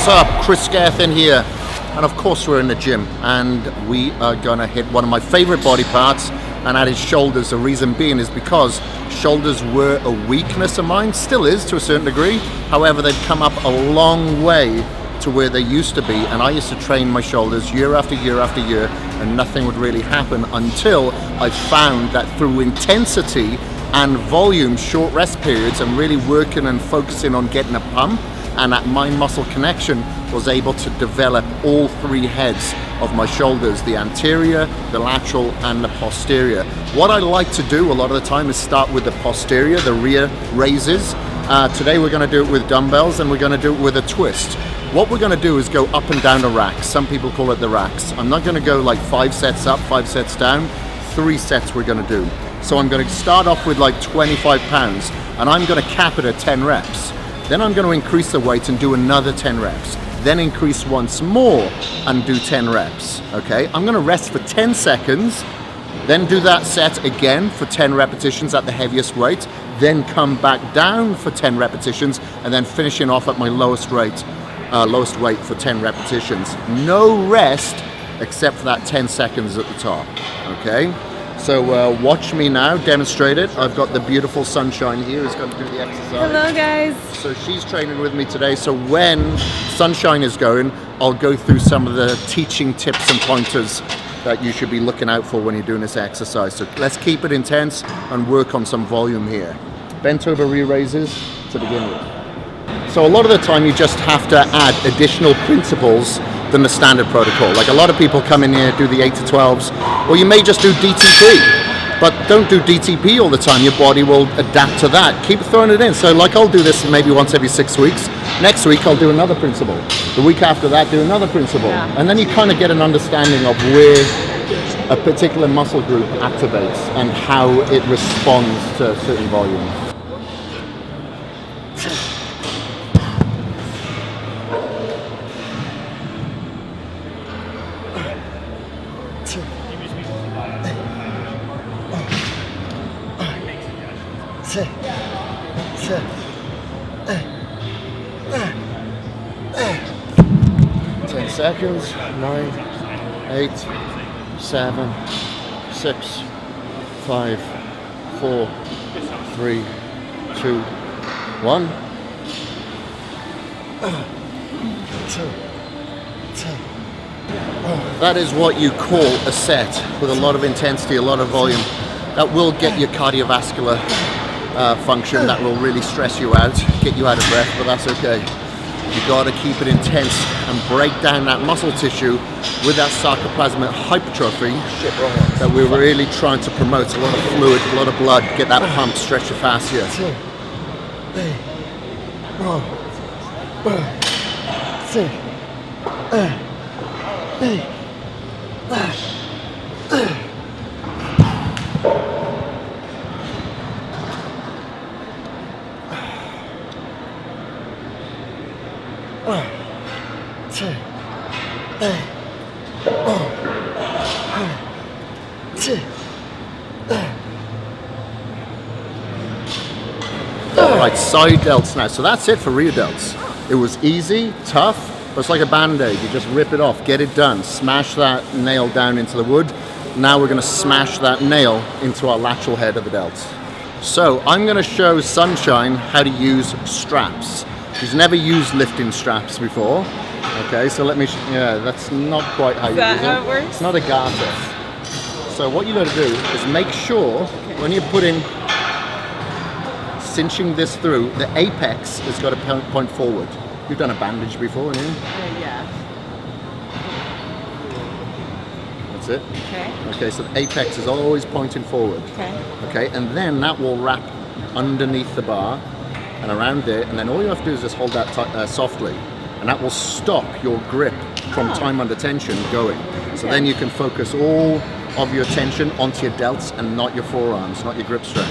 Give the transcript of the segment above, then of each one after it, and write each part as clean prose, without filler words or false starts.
What's up? Kris Gethin here, and of course we're in the gym and we are gonna hit one of my favorite body parts, and that is shoulders. The reason being is because shoulders were a weakness of mine, still is to a certain degree. However, they've come up a long way to where they used to be, and I used to train my shoulders year after year after year and nothing would really happen until I found that through intensity and volume, short rest periods, and really working and focusing on getting a pump and that mind-muscle connection, was able to develop all three heads of my shoulders, the anterior, the lateral, and the posterior. What I like to do a lot of the time is start with the posterior, the rear raises. Today we're going to do it with dumbbells and we're going to do it with a twist. What we're going to do is go up and down the racks. Some people call it the racks. I'm not going to go like 5 sets up, 5 sets down. 3 sets we're going to do. So I'm going to start off with like 25 pounds and I'm going to cap it at 10 reps. Then I'm going to increase the weight and do another 10 reps. Then increase once more and do 10 reps. Okay, I'm going to rest for 10 seconds, then do that set again for 10 repetitions at the heaviest weight, then come back down for 10 repetitions, and then finishing off at my lowest weight for 10 repetitions. No rest except for that 10 seconds at the top. Okay, so watch me now demonstrate it. I've got the beautiful Sunshine here who's going to do the exercise. Hello guys. So she's training with me today, so when Sunshine is going, I'll go through some of the teaching tips and pointers that you should be looking out for when you're doing this exercise. So let's keep it intense and work on some volume here. Bent over rear raises to begin with. So a lot of the time you just have to add additional principles than the standard protocol. Like a lot of people come in here, do the 8 to 12s, or you may just do DTP. But don't do DTP all the time. Your body will adapt to that. Keep throwing it in. So like I'll do this maybe once every 6 weeks. Next week I'll do another principle. The week after that, do another principle. Yeah. And then you kind of get an understanding of where a particular muscle group activates and how it responds to certain volumes. Seconds, 9, 8, 7, 6, 5, 4, 3, 2, 1. That is what you call a set with a lot of intensity, a lot of volume. That will get your cardiovascular function, that will really stress you out, get you out of breath, but that's okay. You gotta keep it intense and break down that muscle tissue with that sarcoplasmic hypertrophy that we're really trying to promote. A lot of fluid, a lot of blood, get that pump, stretch your fascia. Alright, side delts now. So that's it for rear delts. It was easy, tough, but it's like a band-aid. You just rip it off, get it done, smash that nail down into the wood. Now we're going to smash that nail into our lateral head of the delts. So I'm going to show Sunshine how to use straps. She's never used lifting straps before. Okay, so let me, yeah, that's not quite how you use it. Is that how it works? It's not a garter. So what you got to do is make sure when you're putting, cinching this through, the apex has got to point forward. You've done a bandage before, haven't you? Yeah. That's it. Okay. Okay, so the apex is always pointing forward. Okay. Okay, and then that will wrap underneath the bar and around it, and then all you have to do is just hold that softly, and that will stop your grip from time under tension going. So then you can focus all of your attention onto your delts and not your forearms, not your grip strength.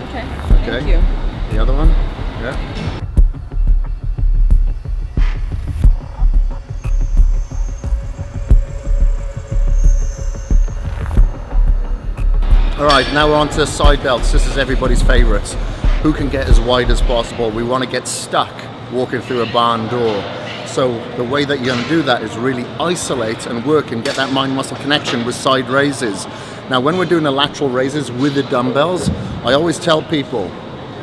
Okay. Okay. Thank you. The other one? Yeah. All right, now we're on to side delts. This is everybody's favorites. Who can get as wide as possible? We want to get stuck walking through a barn door. So the way that you're going to do that is really isolate and work and get that mind muscle connection with side raises. Now when we're doing the lateral raises with the dumbbells, I always tell people,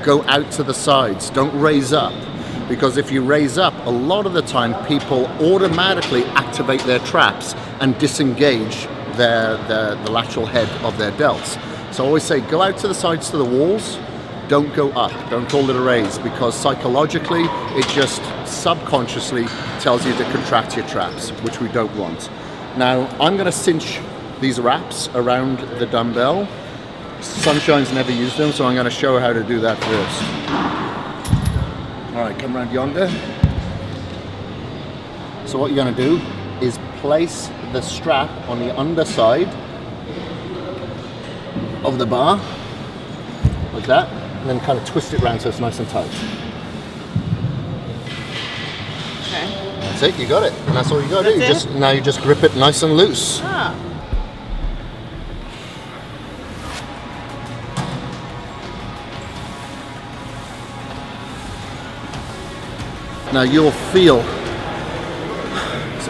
go out to the sides, don't raise up. Because if you raise up, a lot of the time people automatically activate their traps and disengage the lateral head of their delts. So I always say, go out to the sides to the walls, don't go up, don't call it a raise, because psychologically it just subconsciously tells you to contract your traps, which we don't want. Now I'm going to cinch these wraps around the dumbbell. Sunshine's never used them, so I'm going to show how to do that first. All right, come around yonder. So what you're going to do is place the strap on the underside of the bar, like that, and then kind of twist it around so it's nice and tight. Okay. That's it, you got it. And that's all you got to do. Now you just grip it nice and loose. Ah. Now you'll feel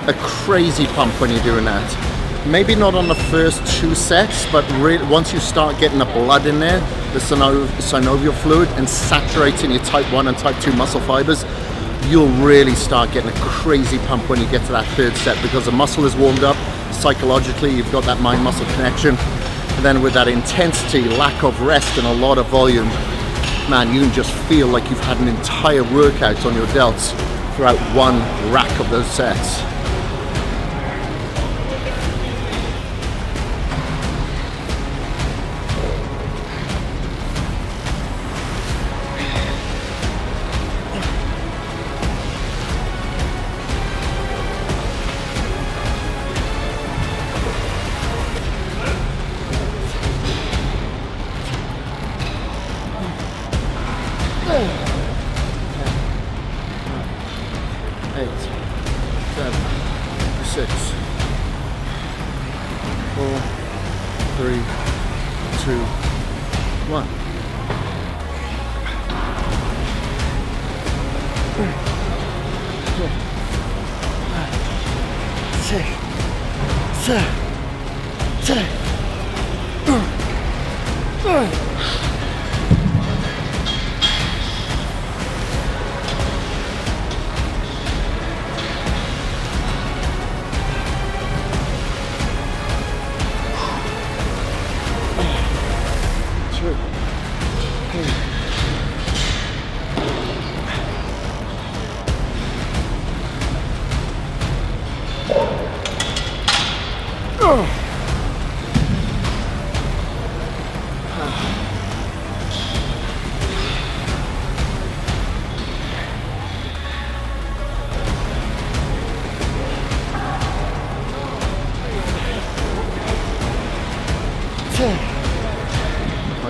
a crazy pump when you're doing that. Maybe not on the first 2 sets, but once you start getting the blood in there, the synovial fluid, and saturating your type 1 and type 2 muscle fibers, you'll really start getting a crazy pump when you get to that 3rd set, because the muscle is warmed up. Psychologically, you've got that mind-muscle connection. And then with that intensity, lack of rest, and a lot of volume, man, you can just feel like you've had an entire workout on your delts throughout one rack of those sets.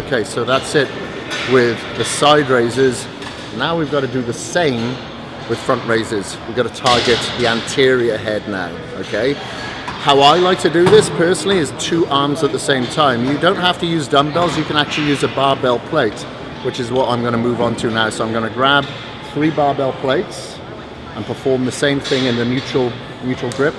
Okay, so that's it with the side raises. Now we've got to do the same with front raises. We've got to target the anterior head now, okay? How I like to do this personally is 2 arms at the same time. You don't have to use dumbbells, you can actually use a barbell plate, which is what I'm going to move on to now. So I'm going to grab 3 barbell plates and perform the same thing in the neutral grip.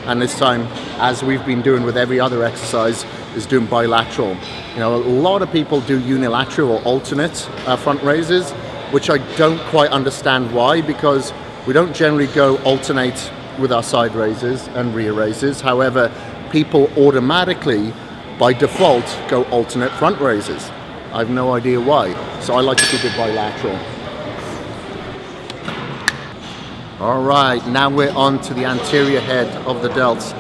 And this time, as we've been doing with every other exercise, is doing bilateral. You know, a lot of people do unilateral or alternate front raises, which I don't quite understand why, because we don't generally go alternate with our side raises and rear raises. However, people automatically, by default, go alternate front raises. I have no idea why. So I like to keep it bilateral. All right, now we're on to the anterior head of the delts.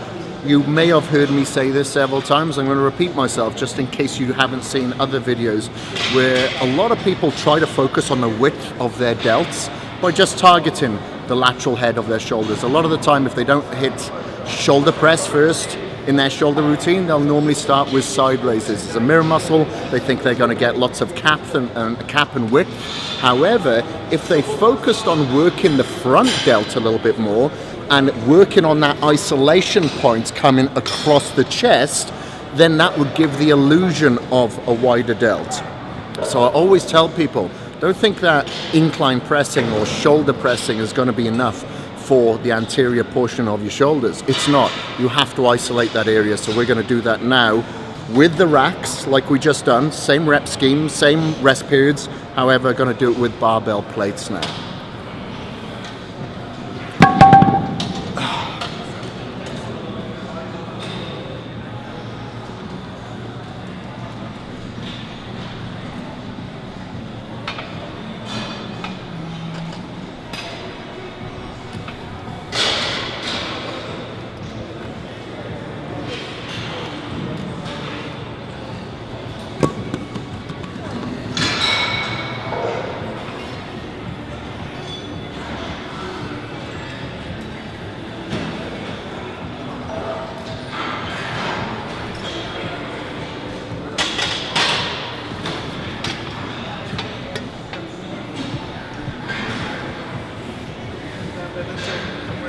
You may have heard me say this several times. I'm going to repeat myself just in case you haven't seen other videos where a lot of people try to focus on the width of their delts by just targeting the lateral head of their shoulders. A lot of the time, if they don't hit shoulder press first in their shoulder routine, they'll normally start with side raises. It's a mirror muscle. They think they're going to get lots of cap and width. However, if they focused on working the front delt a little bit more and working on that isolation point coming across the chest, then that would give the illusion of a wider delt. So I always tell people, don't think that incline pressing or shoulder pressing is going to be enough. for the anterior portion of your shoulders. It's not. You have to isolate that area. So we're going to do that now with the racks like we just done. Same rep scheme, same rest periods. However, going to do it with barbell plates now.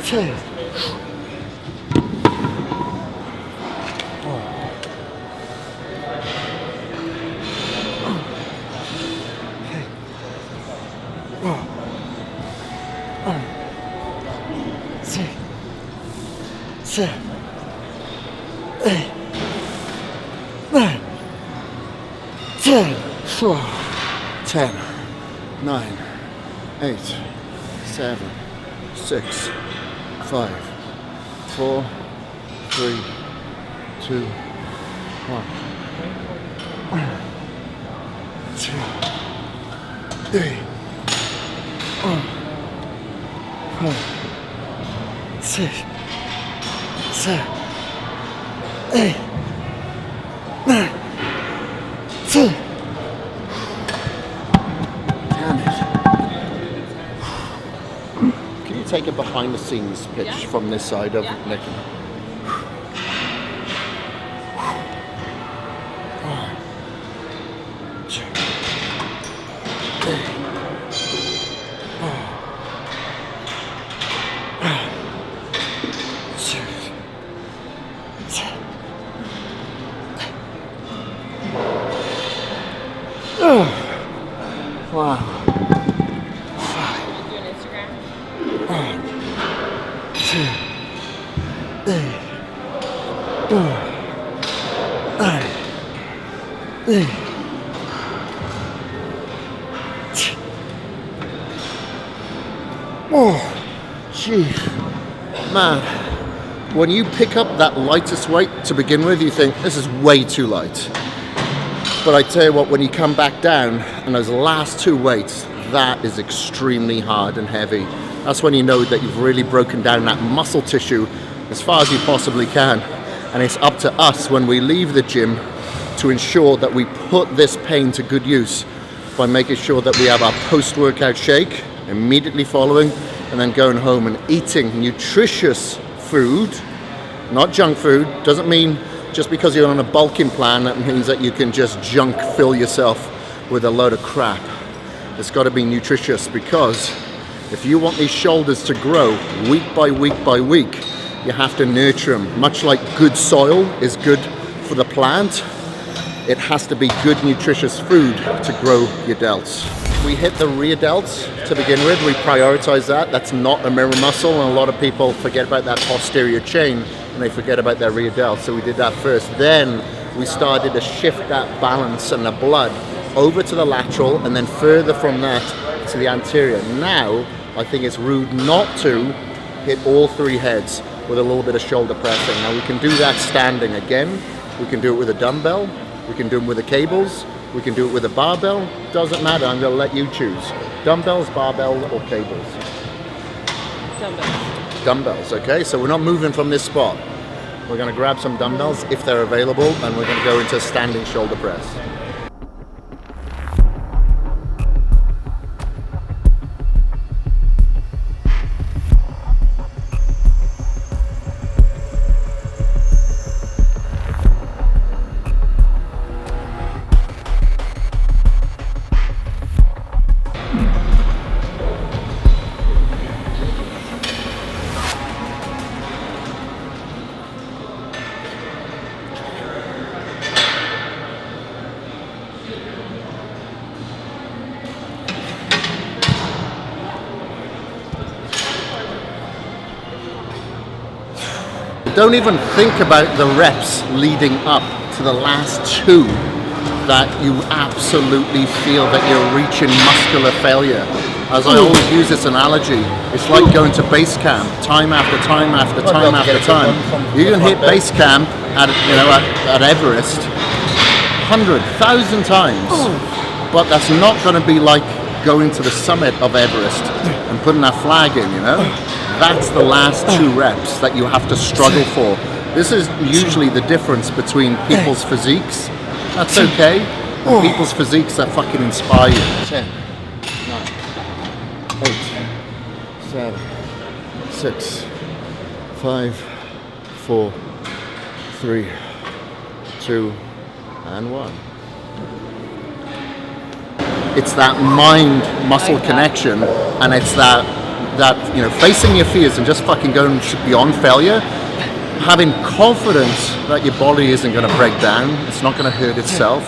Okay. Ten, 9, 8, 7, 6, 5, 4, 3, 2, 1. 2, 3, 4, 6, 7, 8, 9, 10. Take a behind the scenes pitch from this side of Nick. Wow. Oh, gee, man, when you pick up that lightest weight to begin with, you think this is way too light. But I tell you what, when you come back down and those last two weights, that is extremely hard and heavy. That's when you know that you've really broken down that muscle tissue as far as you possibly can. And it's up to us when we leave the gym to ensure that we put this pain to good use by making sure that we have our post-workout shake immediately following, and then going home and eating nutritious food, not junk food. Doesn't mean just because you're on a bulking plan that means that you can just junk fill yourself with a load of crap. It's got to be nutritious, because if you want these shoulders to grow week by week by week, you have to nurture them. Much like good soil is good for the plant, it has to be good nutritious food to grow your delts. We hit the rear delts to begin with. We prioritize that. That's not a mirror muscle, and a lot of people forget about that posterior chain and they forget about their rear delts. So we did that first. Then we started to shift that balance and the blood over to the lateral, and then further from that to the anterior. Now I think it's rude not to hit all three heads with a little bit of shoulder pressing. Now we can do that standing again. We can do it with a dumbbell. We can do them with the cables. We can do it with a barbell. Doesn't matter. I'm going to let you choose. Dumbbells, barbell, or cables? Dumbbells. Dumbbells, okay? So we're not moving from this spot. We're going to grab some dumbbells if they're available, and we're going to go into standing shoulder press. don't even think about the reps leading up to the last 2 that you absolutely feel that you're reaching muscular failure. As I always use this analogy, it's like going to base camp time after time after time after time. You can hit base camp at, you know, at Everest 100,000 times, but that's not going to be like going to the summit of Everest and putting that flag in, you know? That's the last 2 reps that you have to struggle for. This is usually the difference between people's physiques. That's okay. And people's physiques that fucking inspire you. 10, 9, 8, 7, 6, 5, 4, 3, 2, and 1. It's that mind-muscle connection, and it's that you know, facing your fears and just fucking going beyond failure, having confidence that your body isn't going to break down, it's not going to hurt itself.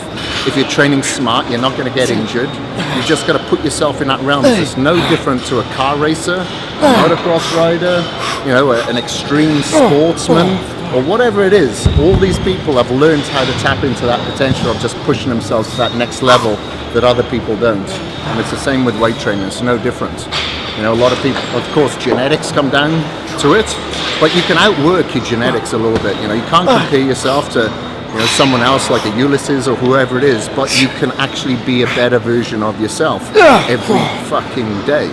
If you're training smart, you're not going to get injured. You just got to put yourself in that realm. It's no different to a car racer, a motocross rider, you know, an extreme sportsman, or whatever it is. All these people have learned how to tap into that potential of just pushing themselves to that next level that other people don't. And it's the same with weight training. It's no different. You know, a lot of people, of course, genetics come down to it, but you can outwork your genetics a little bit. You know, you can't compare yourself to, you know, someone else like a Ulysses or whoever it is, but you can actually be a better version of yourself every fucking day.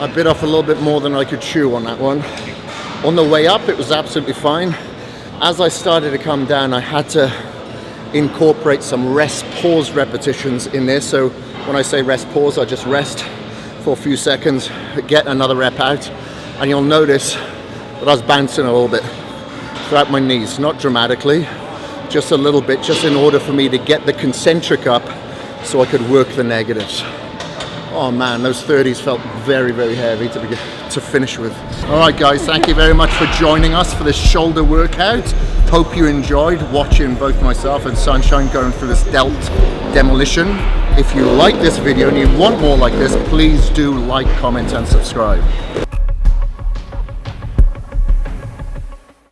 I bit off a little bit more than I could chew on that one. On the way up, it was absolutely fine. As I started to come down, I had to incorporate some rest pause repetitions in there. So when I say rest pause, I just rest for a few seconds, get another rep out, and you'll notice that I was bouncing a little bit throughout my knees, not dramatically, just a little bit, just in order for me to get the concentric up so I could work the negatives. Oh man, those 30s felt very, very heavy to finish with. All right guys, thank you very much for joining us for this shoulder workout. Hope you enjoyed watching both myself and Sunshine going through this delt demolition. If you like this video and you want more like this, please do like, comment and subscribe.